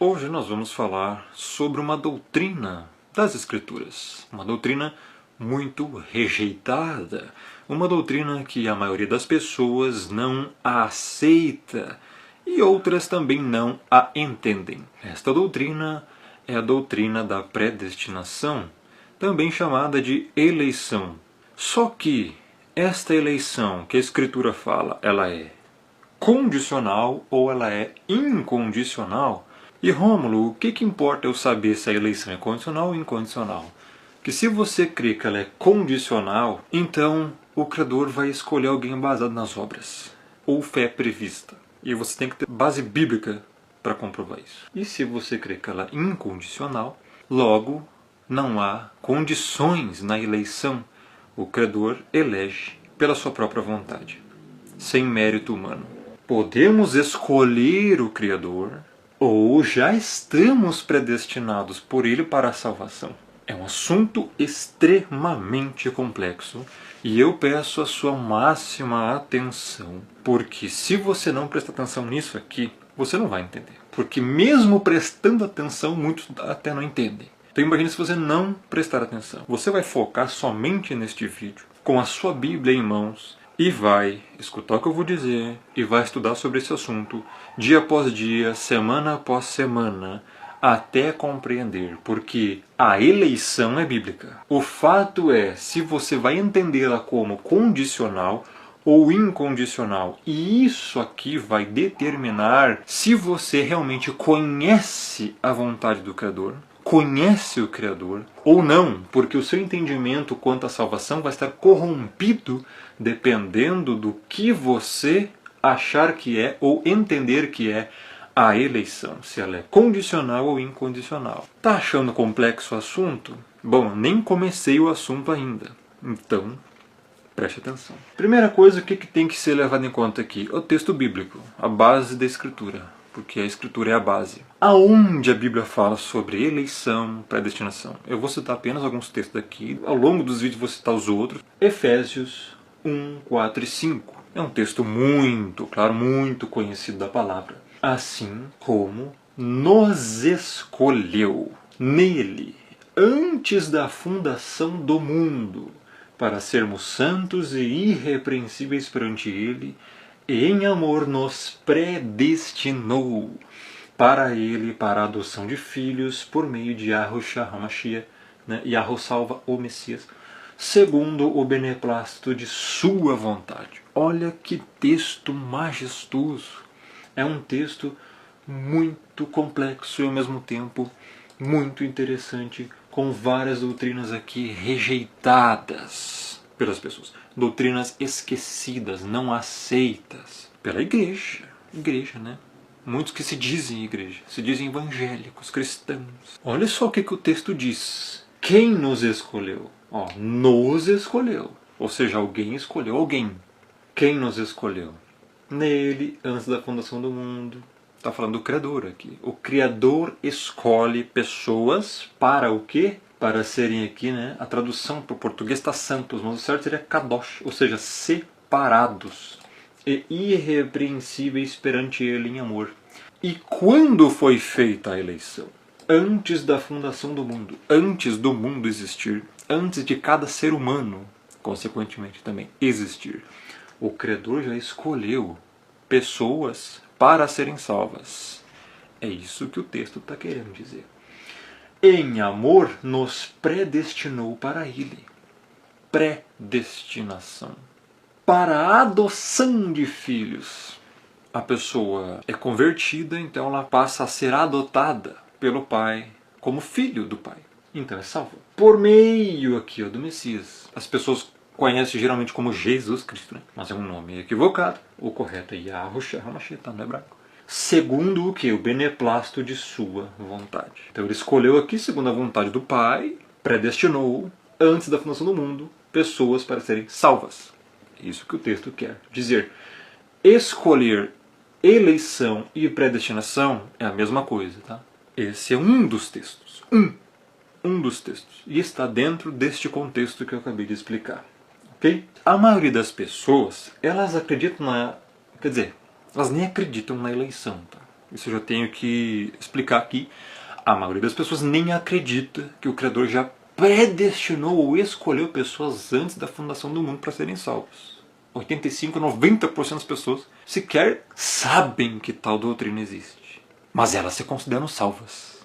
Hoje nós vamos falar sobre uma doutrina das Escrituras, uma doutrina muito rejeitada, uma doutrina que a maioria das pessoas não a aceita e outras também não a entendem. Esta doutrina é a doutrina da predestinação, também chamada de eleição. Só que esta eleição que a Escritura fala, ela é condicional ou ela é incondicional? E Rômulo, o que importa eu saber se a eleição é condicional ou incondicional? Que se você crê que ela é condicional, então o Criador vai escolher alguém baseado nas obras, ou fé prevista. E você tem que ter base bíblica para comprovar isso. E se você crê que ela é incondicional, logo não há condições na eleição. O Criador elege pela sua própria vontade, sem mérito humano. Podemos escolher o Criador, ou já estamos predestinados por Ele para a salvação. É um assunto extremamente complexo e eu peço a sua máxima atenção, porque se você não prestar atenção nisso aqui, você não vai entender. Porque mesmo prestando atenção, muitos até não entendem. Então imagine se você não prestar atenção. Você vai focar somente neste vídeo, com a sua Bíblia em mãos, e vai escutar o que eu vou dizer, e vai estudar sobre esse assunto, dia após dia, semana após semana, até compreender, porque a eleição é bíblica. O fato é, se você vai entendê-la como condicional ou incondicional, e isso aqui vai determinar se você realmente conhece a vontade do Criador, conhece o Criador ou não, porque o seu entendimento quanto à salvação vai estar corrompido dependendo do que você achar que é ou entender que é a eleição, se ela é condicional ou incondicional. Tá achando complexo o assunto? Bom, nem comecei o assunto ainda, então preste atenção. Primeira coisa, o que tem que ser levado em conta aqui? O texto bíblico, a base da Escritura. Porque a Escritura é a base. Aonde a Bíblia fala sobre eleição, predestinação? Eu vou citar apenas alguns textos aqui. Ao longo dos vídeos vou citar os outros. Efésios 1, 4 e 5. É um texto muito, claro, muito conhecido da palavra. Assim como nos escolheu nele, antes da fundação do mundo, para sermos santos e irrepreensíveis perante ele, e em amor nos predestinou para Ele, para a adoção de filhos, por meio de Yahushua HaMashiach, né? Yahu salva o Messias, segundo o beneplácito de sua vontade. Olha que texto majestoso! É um texto muito complexo e ao mesmo tempo muito interessante, com várias doutrinas aqui rejeitadas pelas pessoas. Doutrinas esquecidas, não aceitas pela igreja. Igreja, né? Muitos que se dizem igreja, se dizem evangélicos, cristãos. Olha só o que o texto diz. Quem nos escolheu? Ó, nos escolheu. Ou seja, alguém escolheu alguém. Quem nos escolheu? Nele, antes da fundação do mundo. Está falando do Criador aqui. O Criador escolhe pessoas para o quê? Para serem aqui, né? A tradução para o português está santos, mas o certo seria kadosh, ou seja, separados e irrepreensíveis perante Ele em amor. E quando foi feita a eleição? Antes da fundação do mundo, antes do mundo existir, antes de cada ser humano, consequentemente também, existir. O Criador já escolheu pessoas para serem salvas. É isso que o texto está querendo dizer. Em amor nos predestinou para Ele. Predestinação. Para a adoção de filhos. A pessoa é convertida, então ela passa a ser adotada pelo Pai, como filho do Pai. Então é salva. Por meio aqui do Messias. As pessoas conhecem geralmente como Jesus Cristo, né? Mas é um nome equivocado. O correto é Yahushua HaMashiach, tá no hebraico. Segundo o que? O beneplácito de sua vontade. Então ele escolheu aqui, segundo a vontade do Pai, predestinou, antes da fundação do mundo, pessoas para serem salvas. É isso que o texto quer dizer. Escolher, eleição e predestinação é a mesma coisa, tá? Esse é um dos textos. Um dos textos. E está dentro deste contexto que eu acabei de explicar. Ok? A maioria das pessoas, elas acreditam na... Quer dizer, elas nem acreditam na eleição. Tá? Isso eu já tenho que explicar aqui. A maioria das pessoas nem acredita que o Criador já predestinou ou escolheu pessoas antes da fundação do mundo para serem salvos. 85, 90% das pessoas sequer sabem que tal doutrina existe. Mas elas se consideram salvas.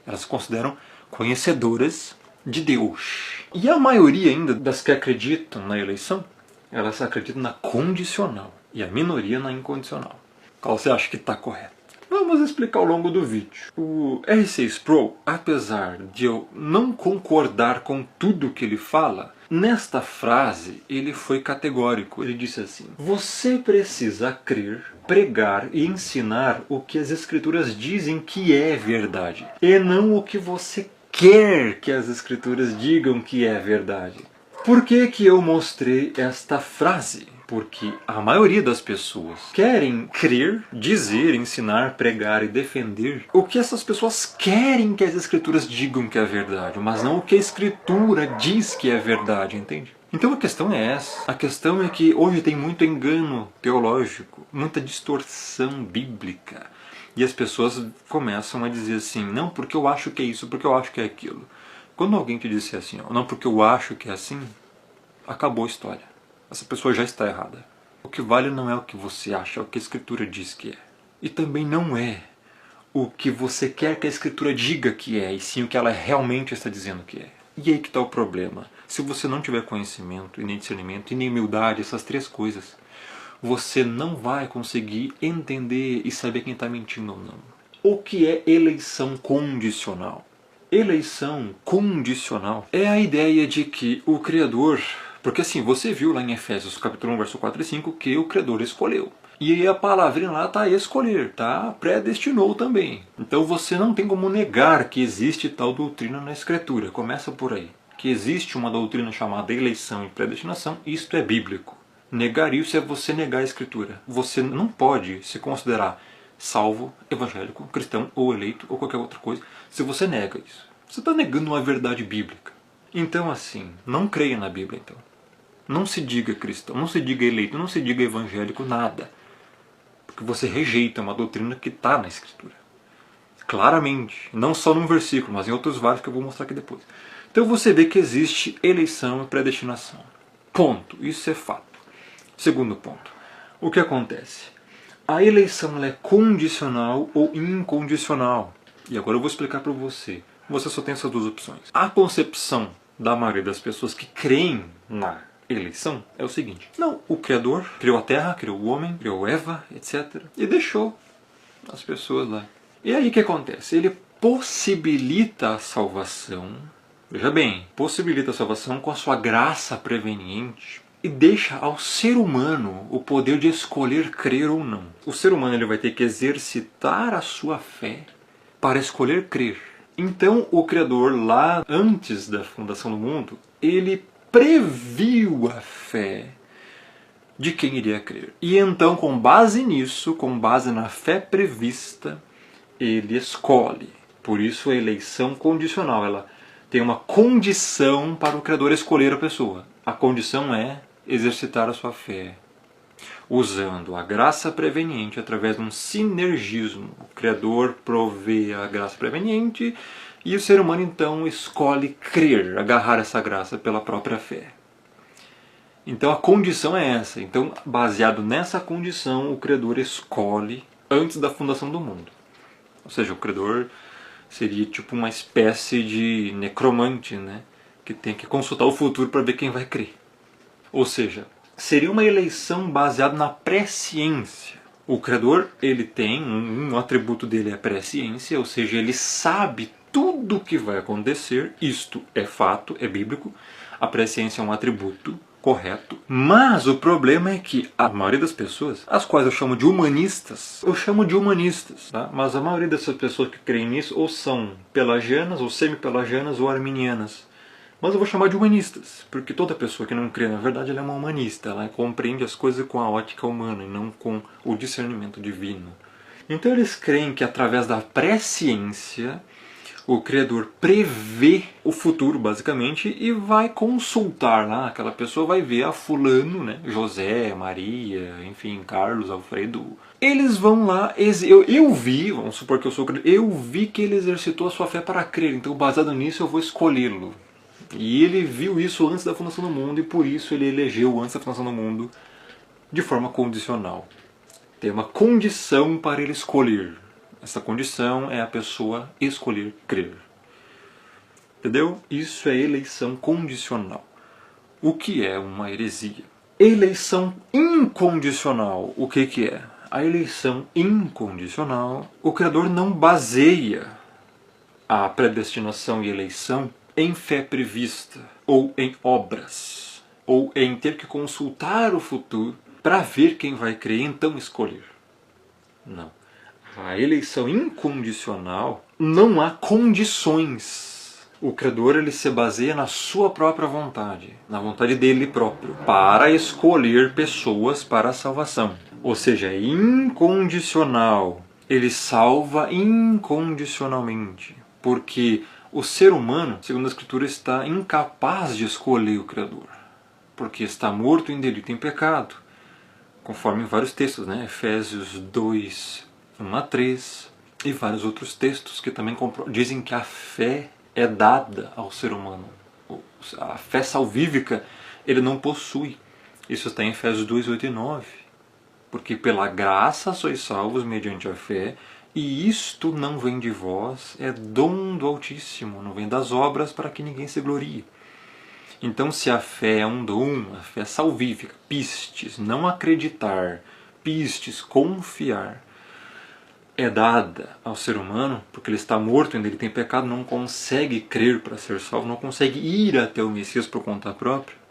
Elas se consideram conhecedoras de Deus. E a maioria ainda das que acreditam na eleição, elas acreditam na condicional. E a minoria na incondicional. Qual você acha que está correto? Vamos explicar ao longo do vídeo. O R6 Sproul, apesar de eu não concordar com tudo que ele fala, nesta frase ele foi categórico. Ele disse assim: você precisa crer, pregar e ensinar o que as Escrituras dizem que é verdade, e não o que você quer que as Escrituras digam que é verdade. Por que que eu mostrei esta frase? Porque a maioria das pessoas querem crer, dizer, ensinar, pregar e defender o que essas pessoas querem que as Escrituras digam que é verdade, mas não o que a Escritura diz que é verdade, entende? Então a questão é essa. A questão é que hoje tem muito engano teológico, muita distorção bíblica. E as pessoas começam a dizer assim, não porque eu acho que é isso, porque eu acho que é aquilo. Quando alguém te disser assim, não porque eu acho que é assim, acabou a história. Essa pessoa já está errada. O que vale não é o que você acha, é o que a Escritura diz que é. E também não é o que você quer que a Escritura diga que é, e sim o que ela realmente está dizendo que é. E aí que está o problema. Se você não tiver conhecimento, e nem discernimento, e nem humildade, essas três coisas, você não vai conseguir entender e saber quem está mentindo ou não. O que é eleição condicional? Eleição condicional é a ideia de que o Criador... Porque assim, você viu lá em Efésios capítulo 1, verso 4 e 5 que o Criador escolheu. E a palavrinha lá está escolher, tá? Predestinou também. Então você não tem como negar que existe tal doutrina na Escritura. Começa por aí. Que existe uma doutrina chamada eleição e predestinação, isto é bíblico. Negar isso é você negar a Escritura. Você não pode se considerar salvo, evangélico, cristão ou eleito ou qualquer outra coisa se você nega isso. Você está negando uma verdade bíblica. Então assim, não creia na Bíblia então. Não se diga cristão, não se diga eleito, não se diga evangélico, nada. Porque você rejeita uma doutrina que está na Escritura. Claramente, não só num versículo, mas em outros vários que eu vou mostrar aqui depois. Então você vê que existe eleição e predestinação. Ponto. Isso é fato. Segundo ponto. O que acontece? A eleição ela é condicional ou incondicional. E agora eu vou explicar para você. Você só tem essas duas opções. A concepção da maioria das pessoas que creem na eleição é o seguinte: não, o Criador criou a terra, criou o homem, criou Eva, etc. e deixou as pessoas lá. E aí o que acontece? Ele possibilita a salvação, veja bem, possibilita a salvação com a sua graça preveniente e deixa ao ser humano o poder de escolher crer ou não. O ser humano ele vai ter que exercitar a sua fé para escolher crer. Então o Criador, lá antes da fundação do mundo, ele previu a fé de quem iria crer. E então, com base nisso, com base na fé prevista, ele escolhe. Por isso a eleição condicional, ela tem uma condição para o Criador escolher a pessoa. A condição é exercitar a sua fé, usando a graça preveniente através de um sinergismo. O Criador provê a graça preveniente e o ser humano então escolhe crer, agarrar essa graça pela própria fé. Então a condição é essa. Então, baseado nessa condição, o Criador escolhe antes da fundação do mundo. Ou seja, o Criador seria tipo uma espécie de necromante, né? Que tem que consultar o futuro para ver quem vai crer. Ou seja, seria uma eleição baseada na presciência. O Criador, ele tem, um atributo dele é a presciência, ou seja, ele sabe tudo o que vai acontecer. Isto é fato, é bíblico. A presciência é um atributo correto. Mas o problema é que a maioria das pessoas, as quais eu chamo de humanistas, tá? Mas a maioria dessas pessoas que creem nisso ou são pelagianas, ou semi-pelagianas, ou arminianas. Mas eu vou chamar de humanistas, porque toda pessoa que não crê na verdade ela é uma humanista, ela compreende as coisas com a ótica humana e não com o discernimento divino. Então eles creem que através da presciência O Criador prevê o futuro, basicamente, e vai consultar lá. Aquela pessoa vai ver a fulano, né? José, Maria, enfim, Carlos, Alfredo. Eles vão lá, eu vi, vamos supor que eu sou cristão, eu vi que ele exercitou a sua fé para crer, então baseado nisso eu vou escolhê-lo. E ele viu isso antes da fundação do mundo e por isso ele elegeu antes da fundação do mundo de forma condicional. Tem uma condição para ele escolher. Essa condição é a pessoa escolher crer. Entendeu? Isso é eleição condicional. O que é uma heresia? Eleição incondicional. O que é? A eleição incondicional, o Criador não baseia a predestinação e eleição em fé prevista, ou em obras, ou em ter que consultar o futuro para ver quem vai crer e então escolher. Não. A eleição incondicional, não há condições. O Criador ele se baseia na sua própria vontade, na vontade dele próprio, para escolher pessoas para a salvação. Ou seja, é incondicional. Ele salva incondicionalmente. Porque o ser humano, segundo a Escritura, está incapaz de escolher o Criador. Porque está morto em delito e em pecado. Conforme vários textos, né? Efésios 2, 1 a 3 e vários outros textos que também dizem que a fé é dada ao ser humano. A fé salvífica ele não possui. Isso está em Efésios 2, 8 e 9. Porque pela graça sois salvos mediante a fé, e isto não vem de vós, é dom do Altíssimo, não vem das obras para que ninguém se glorie. Então se a fé é um dom, a fé é salvífica, pistes, não acreditar, pistes, confiar, é dada ao ser humano, porque ele está morto, ainda ele tem pecado, não consegue crer para ser salvo, não consegue ir até o Messias por conta própria.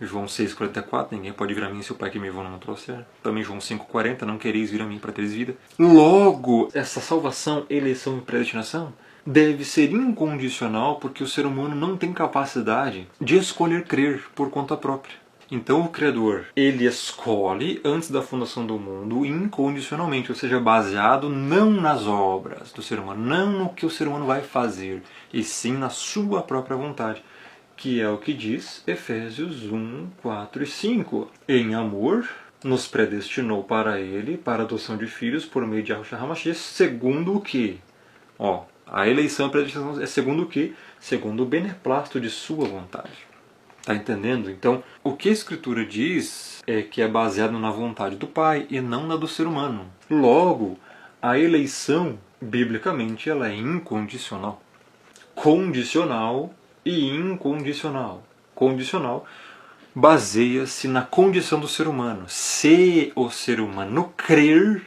João 6,44, ninguém pode vir a mim se o Pai que me enviou não me trouxer. Também João 5,40, não quereis vir a mim para teres vida. Logo, essa salvação, eleição e predestinação deve ser incondicional porque o ser humano não tem capacidade de escolher crer por conta própria. Então o Criador, ele escolhe antes da fundação do mundo incondicionalmente, ou seja, baseado não nas obras do ser humano, não no que o ser humano vai fazer, e sim na sua própria vontade. Que é o que diz Efésios 1, 4 e 5. Em amor, nos predestinou para ele, para a adoção de filhos, por meio de Yahushua HaMashiach, segundo o que? A eleição e a predestinação é segundo o que? Segundo o beneplácito de sua vontade. Está entendendo? Então, o que a Escritura diz é que é baseado na vontade do Pai e não na do ser humano. Logo, a eleição, biblicamente, ela é incondicional. Condicional e incondicional. Condicional baseia-se na condição do ser humano. Se o ser humano crer,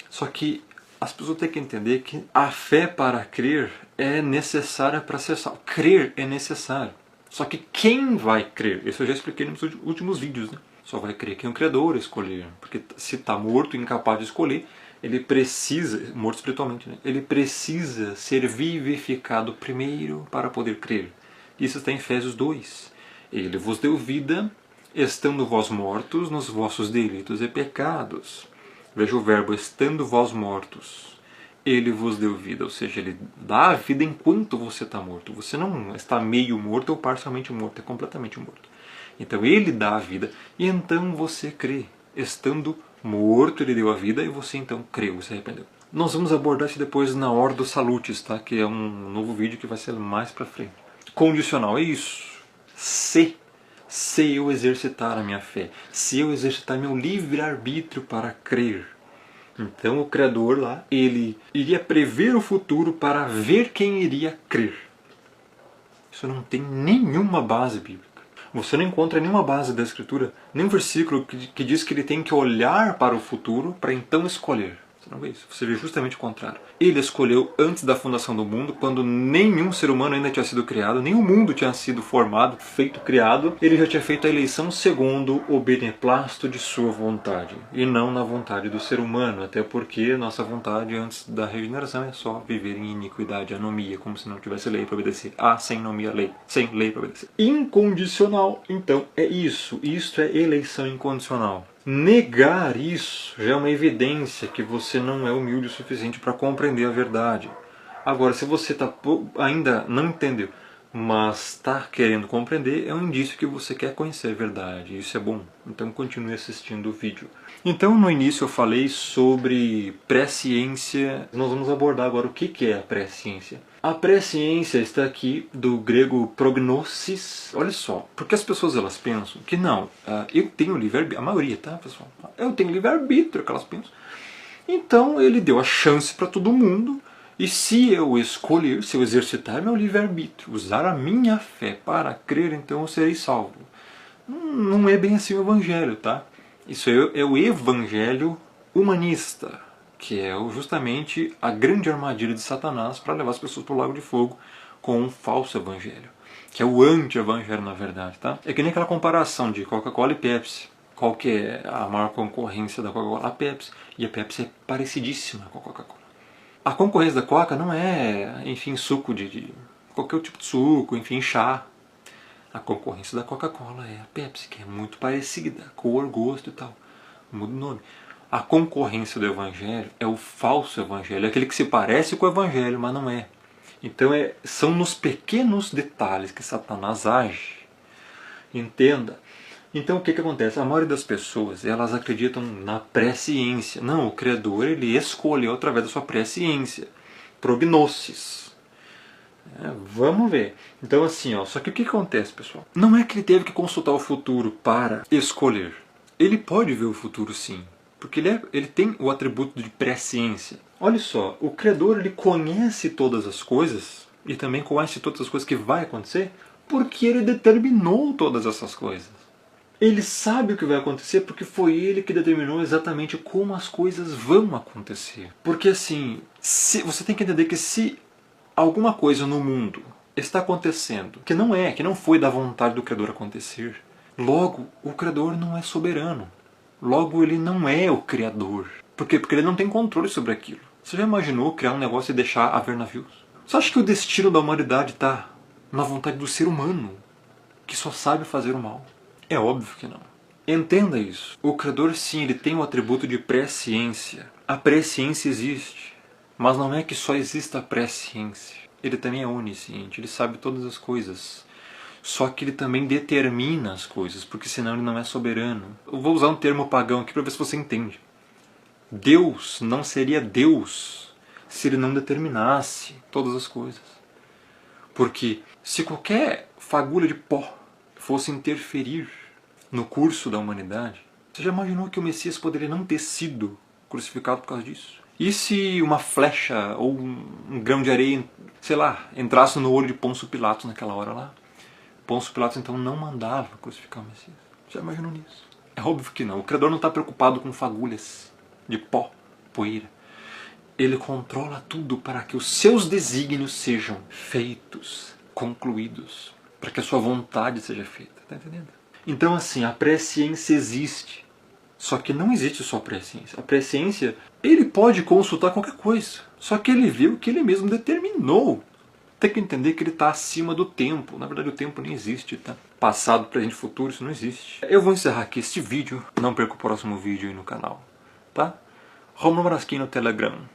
só que as pessoas têm que entender que a fé para crer é necessária para ser salvo. Crer é necessário. Só que quem vai crer? Isso eu já expliquei nos últimos vídeos, né? Só vai crer quem o Criador escolher. Porque se está morto, incapaz de escolher, ele precisa, morto espiritualmente, né? Ele precisa ser vivificado primeiro para poder crer. Isso está em Efésios 2. Ele vos deu vida, estando vós mortos nos vossos delitos e pecados. Veja o verbo, estando vós mortos. Ele vos deu vida, ou seja, ele dá a vida enquanto você está morto. Você não está meio morto ou parcialmente morto, é completamente morto. Então ele dá a vida e então você crê. Estando morto, ele deu a vida e você então creu, se arrependeu. Nós vamos abordar isso depois na hora dos salutes, tá? Que é um novo vídeo que vai ser mais pra frente. Condicional é isso. Se eu exercitar a minha fé, se eu exercitar meu livre-arbítrio para crer, então o Criador lá, ele iria prever o futuro para ver quem iria crer. Isso não tem nenhuma base bíblica. Você não encontra nenhuma base da Escritura, nenhum versículo que diz que ele tem que olhar para o futuro para então escolher. Você não vê isso. Você vê justamente o contrário. Ele escolheu antes da fundação do mundo, quando nenhum ser humano ainda tinha sido criado, nem o mundo tinha sido formado, feito, criado. Ele já tinha feito a eleição segundo o beneplácito de sua vontade, e não na vontade do ser humano, até porque nossa vontade antes da regeneração é só viver em iniquidade, anomia, como se não tivesse lei para obedecer. Sem anomia, lei. Sem lei para obedecer. Incondicional, então, é isso. Isto é eleição incondicional. Negar isso já é uma evidência que você não é humilde o suficiente para compreender a verdade. Agora, se você ainda não entendeu, mas está querendo compreender, é um indício que você quer conhecer a verdade. Isso é bom. Então continue assistindo o vídeo. Então no início eu falei sobre presciência. Nós vamos abordar agora o que é a presciência. A presciência está aqui do grego prognosis. Olha só, porque as pessoas elas pensam que não, eu tenho livre-arbítrio, a maioria, tá pessoal? Eu tenho livre-arbítrio, que elas pensam. Então ele deu a chance para todo mundo. E se eu escolher, se eu exercitar meu livre-arbítrio, usar a minha fé para crer, então eu serei salvo. Não é bem assim o evangelho, tá? Isso é o evangelho humanista, que é justamente a grande armadilha de Satanás para levar as pessoas para o lago de fogo com um falso evangelho, que é o anti-evangelho na verdade, tá? É que nem aquela comparação de Coca-Cola e Pepsi. Qual que é a maior concorrência da Coca-Cola? A Pepsi. E a Pepsi é parecidíssima com a Coca-Cola. A concorrência da Coca não é, enfim, suco de qualquer tipo de suco, enfim, chá. A concorrência da Coca-Cola é a Pepsi, que é muito parecida, cor, gosto e tal. Muda o nome. A concorrência do Evangelho é o falso Evangelho, é aquele que se parece com o Evangelho, mas não é. Então são nos pequenos detalhes que Satanás age. Entenda. Então o que acontece? A maioria das pessoas, elas acreditam na presciência. Não, o Criador ele escolheu através da sua presciência. Prognosis. Vamos ver. Então assim, ó, só que o que acontece, pessoal? Não é que ele teve que consultar o futuro para escolher. Ele pode ver o futuro sim, porque ele tem o atributo de presciência. Olha só, o Criador ele conhece todas as coisas e também conhece todas as coisas que vai acontecer porque ele determinou todas essas coisas. Ele sabe o que vai acontecer porque foi ele que determinou exatamente como as coisas vão acontecer. Porque assim, você tem que entender que se alguma coisa no mundo está acontecendo que não foi da vontade do Criador acontecer, logo o Criador não é soberano. Logo ele não é o Criador. Por quê? Porque ele não tem controle sobre aquilo. Você já imaginou criar um negócio e deixar haver navios? Você acha que o destino da humanidade está na vontade do ser humano, que só sabe fazer o mal? É óbvio que não. Entenda isso. O Criador sim, ele tem o atributo de presciência. A presciência existe. Mas não é que só exista a presciência. Ele também é onisciente, ele sabe todas as coisas. Só que ele também determina as coisas, porque senão ele não é soberano. Eu vou usar um termo pagão aqui para ver se você entende. Deus não seria Deus se ele não determinasse todas as coisas. Porque se qualquer fagulha de pó fosse interferir no curso da humanidade, você já imaginou que o Messias poderia não ter sido crucificado por causa disso? E se uma flecha ou um grão de areia, sei lá, entrasse no olho de Pôncio Pilatos naquela hora lá? Pôncio Pilatos então não mandava crucificar o Messias. Já imaginou nisso? É óbvio que não. O Criador não está preocupado com fagulhas de pó, poeira. Ele controla tudo para que os seus desígnios sejam feitos, concluídos, para que a sua vontade seja feita. Está entendendo? Então assim, a presciência existe. Só que não existe só a presciência. A presciência, ele pode consultar qualquer coisa. Só que ele viu que ele mesmo determinou. Tem que entender que ele está acima do tempo. Na verdade o tempo nem existe, tá? Passado, presente, futuro, isso não existe. Eu vou encerrar aqui este vídeo. Não perca o próximo vídeo aí no canal, tá? Romulo Marasquim no Telegram.